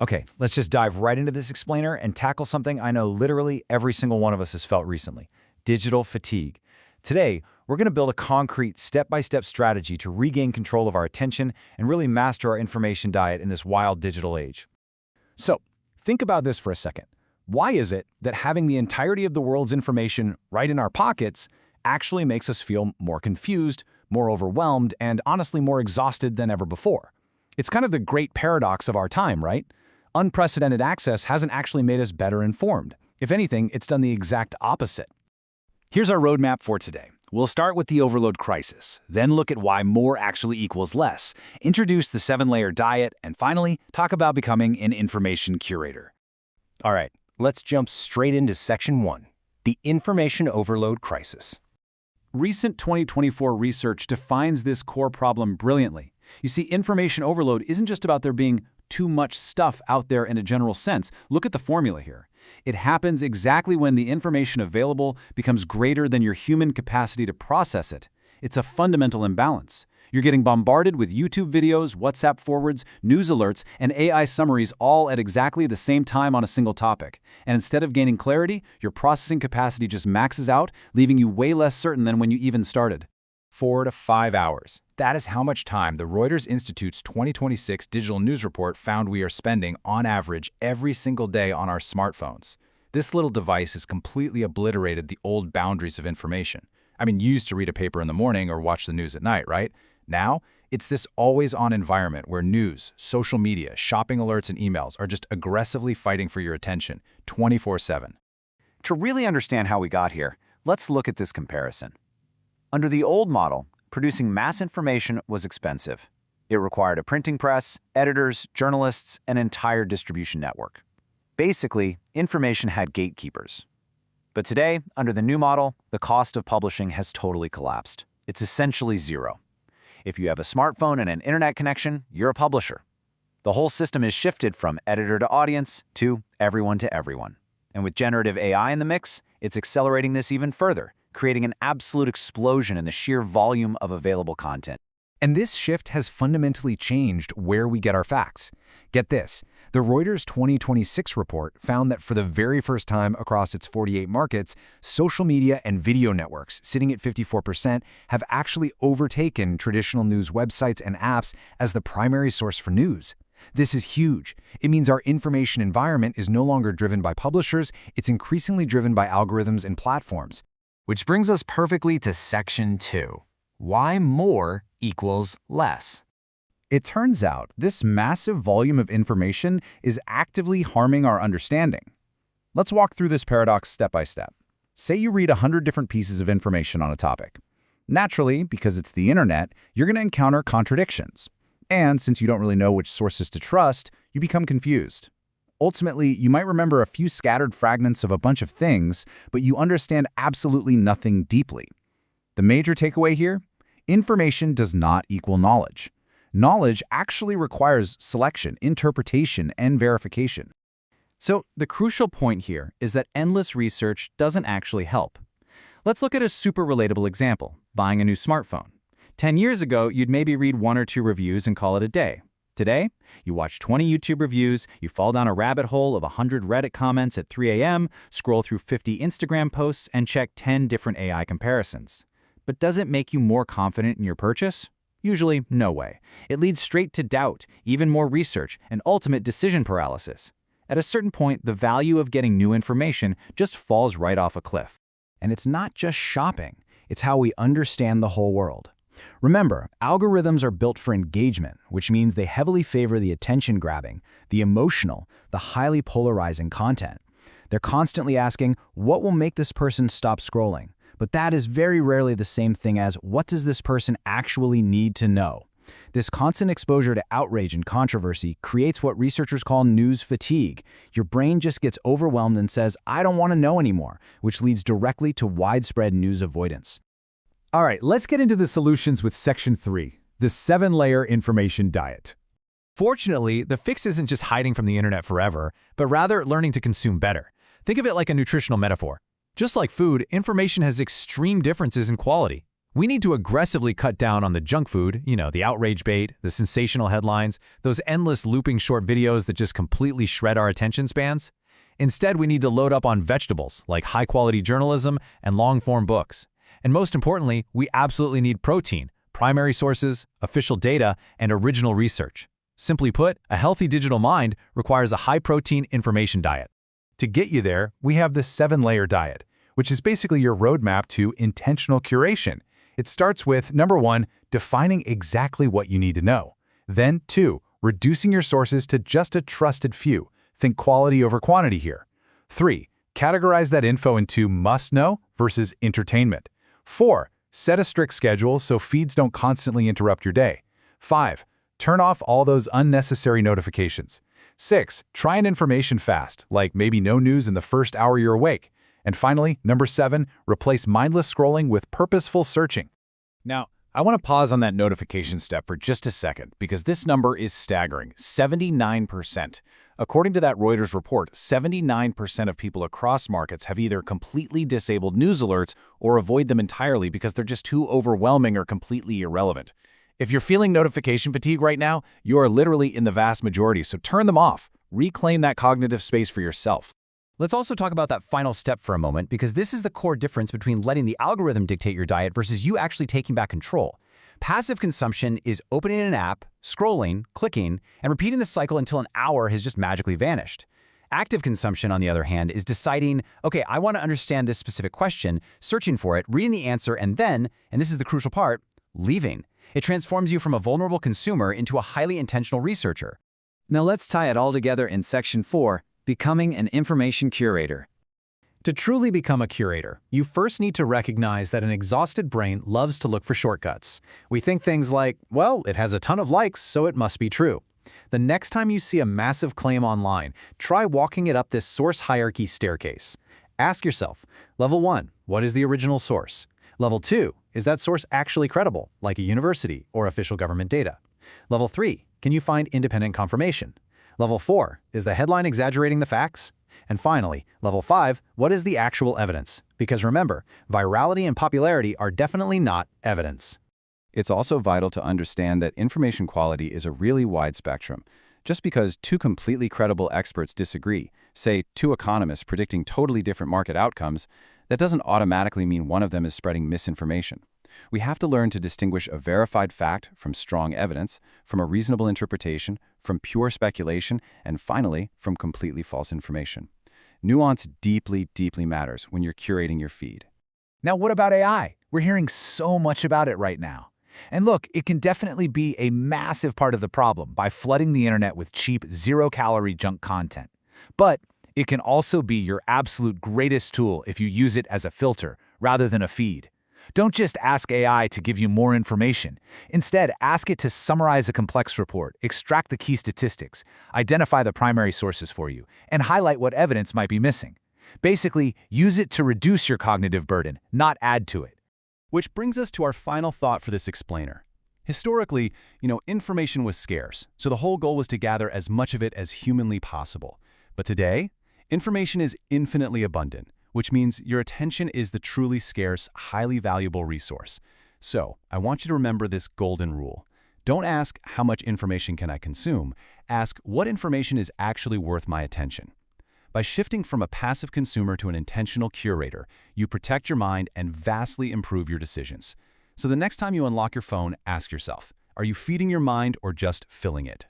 Okay, let's just dive right into this explainer and tackle something I know literally every single one of us has felt recently: digital fatigue. Today, we're going to build a concrete step-by-step strategy to regain control of our attention and really master our information diet in this wild digital age. So, think about this for a second. Why is it that having the entirety of the world's information right in our pockets actually makes us feel more confused, more overwhelmed, and honestly more exhausted than ever before? It's kind of the great paradox of our time, right? Unprecedented access hasn't actually made us better informed. If anything, it's done the exact opposite. Here's our roadmap for today. We'll start with the overload crisis, then look at why more actually equals less, introduce the 7-layer diet, and finally, talk about becoming an information curator. All right, let's jump straight into Section 1, the information overload crisis. Recent 2024 research defines this core problem brilliantly. You see, information overload isn't just about there being too much stuff out there in a general sense. Look at the formula here. It happens exactly when the information available becomes greater than your human capacity to process it. It's a fundamental imbalance. You're getting bombarded with YouTube videos, WhatsApp forwards, news alerts, and AI summaries all at exactly the same time on a single topic. And instead of gaining clarity, your processing capacity just maxes out, leaving you way less certain than when you even started. 4 to 5 hours. That is how much time the Reuters Institute's 2026 digital news report found we are spending on average every single day on our smartphones. This little device has completely obliterated the old boundaries of information. I mean, you used to read a paper in the morning or watch the news at night, right? Now, it's this always-on environment where news, social media, shopping alerts, and emails are just aggressively fighting for your attention 24/7. To really understand how we got here, let's look at this comparison. Under the old model, producing mass information was expensive. It required a printing press, editors, journalists, an entire distribution network. Basically, information had gatekeepers. But today, under the new model, the cost of publishing has totally collapsed. It's essentially zero. If you have a smartphone and an internet connection, you're a publisher. The whole system is shifted from editor to audience to everyone. And with generative AI in the mix, it's accelerating this even further, creating an absolute explosion in the sheer volume of available content. And this shift has fundamentally changed where we get our facts. Get this, the Reuters 2026 report found that for the very first time across its 48 markets, social media and video networks, sitting at 54%, have actually overtaken traditional news websites and apps as the primary source for news. This is huge. It means our information environment is no longer driven by publishers, it's increasingly driven by algorithms and platforms. Which brings us perfectly to Section 2. Why more equals less? It turns out this massive volume of information is actively harming our understanding. Let's walk through this paradox step by step. Say you read 100 different pieces of information on a topic. Naturally, because it's the internet, you're going to encounter contradictions. And since you don't really know which sources to trust, you become confused. Ultimately, you might remember a few scattered fragments of a bunch of things, but you understand absolutely nothing deeply. The major takeaway here? Information does not equal knowledge. Knowledge actually requires selection, interpretation, and verification. So the crucial point here is that endless research doesn't actually help. Let's look at a super relatable example: buying a new smartphone. 10 years ago, you'd maybe read 1 or 2 reviews and call it a day. Today, you watch 20 YouTube reviews, you fall down a rabbit hole of 100 Reddit comments at 3 a.m., scroll through 50 Instagram posts, and check 10 different AI comparisons. But does it make you more confident in your purchase? Usually, no way. It leads straight to doubt, even more research, and ultimate decision paralysis. At a certain point, the value of getting new information just falls right off a cliff. And it's not just shopping, it's how we understand the whole world. Remember, algorithms are built for engagement, which means they heavily favor the attention-grabbing, the emotional, the highly polarizing content. They're constantly asking, what will make this person stop scrolling? But that is very rarely the same thing as, what does this person actually need to know? This constant exposure to outrage and controversy creates what researchers call news fatigue. Your brain just gets overwhelmed and says, I don't want to know anymore, which leads directly to widespread news avoidance. All right, let's get into the solutions with Section 3, the 7-layer information diet. Fortunately, the fix isn't just hiding from the internet forever, but rather learning to consume better. Think of it like a nutritional metaphor. Just like food, information has extreme differences in quality. We need to aggressively cut down on the junk food, the outrage bait, the sensational headlines, those endless looping short videos that just completely shred our attention spans. Instead, we need to load up on vegetables like high-quality journalism and long-form books. And most importantly, we absolutely need protein, primary sources, official data, and original research. Simply put, a healthy digital mind requires a high-protein information diet. To get you there, we have the 7-layer diet, which is basically your roadmap to intentional curation. It starts with, number 1, defining exactly what you need to know. Then, 2, reducing your sources to just a trusted few. Think quality over quantity here. 3, categorize that info into must-know versus entertainment. 4, set a strict schedule so feeds don't constantly interrupt your day. 5, turn off all those unnecessary notifications. 6, try an information fast, like maybe no news in the first hour you're awake. And finally, number 7, replace mindless scrolling with purposeful searching. Now, I want to pause on that notification step for just a second because this number is staggering, 79%. According to that Reuters report, 79% of people across markets have either completely disabled news alerts or avoid them entirely because they're just too overwhelming or completely irrelevant. If you're feeling notification fatigue right now, you are literally in the vast majority, so turn them off. Reclaim that cognitive space for yourself. Let's also talk about that final step for a moment, because this is the core difference between letting the algorithm dictate your diet versus you actually taking back control. Passive consumption is opening an app, scrolling, clicking, and repeating the cycle until an hour has just magically vanished. Active consumption, on the other hand, is deciding, okay, I want to understand this specific question, searching for it, reading the answer, and then, and this is the crucial part, leaving. It transforms you from a vulnerable consumer into a highly intentional researcher. Now let's tie it all together in Section 4, Becoming an Information Curator. To truly become a curator, you first need to recognize that an exhausted brain loves to look for shortcuts. We think things like, well, it has a ton of likes, so it must be true. The next time you see a massive claim online, try walking it up this source hierarchy staircase. Ask yourself, level 1, what is the original source? Level 2, is that source actually credible, like a university or official government data? Level 3, can you find independent confirmation? Level 4, is the headline exaggerating the facts? And finally, level 5, what is the actual evidence? Because remember, virality and popularity are definitely not evidence. It's also vital to understand that information quality is a really wide spectrum. Just because two completely credible experts disagree, say two economists predicting totally different market outcomes, that doesn't automatically mean one of them is spreading misinformation. We have to learn to distinguish a verified fact from strong evidence, from a reasonable interpretation, from pure speculation, and finally, from completely false information. Nuance deeply, deeply matters when you're curating your feed. Now, what about AI? We're hearing so much about it right now. And look, it can definitely be a massive part of the problem by flooding the internet with cheap, zero-calorie junk content. But it can also be your absolute greatest tool if you use it as a filter rather than a feed. Don't just ask AI to give you more information. Instead, ask it to summarize a complex report, extract the key statistics, identify the primary sources for you, and highlight what evidence might be missing. Basically, use it to reduce your cognitive burden, not add to it. Which brings us to our final thought for this explainer. Historically, information was scarce, so the whole goal was to gather as much of it as humanly possible. But today, information is infinitely abundant, which means your attention is the truly scarce, highly valuable resource. So, I want you to remember this golden rule. Don't ask, how much information can I consume? Ask, what information is actually worth my attention? By shifting from a passive consumer to an intentional curator, you protect your mind and vastly improve your decisions. So the next time you unlock your phone, ask yourself, are you feeding your mind or just filling it?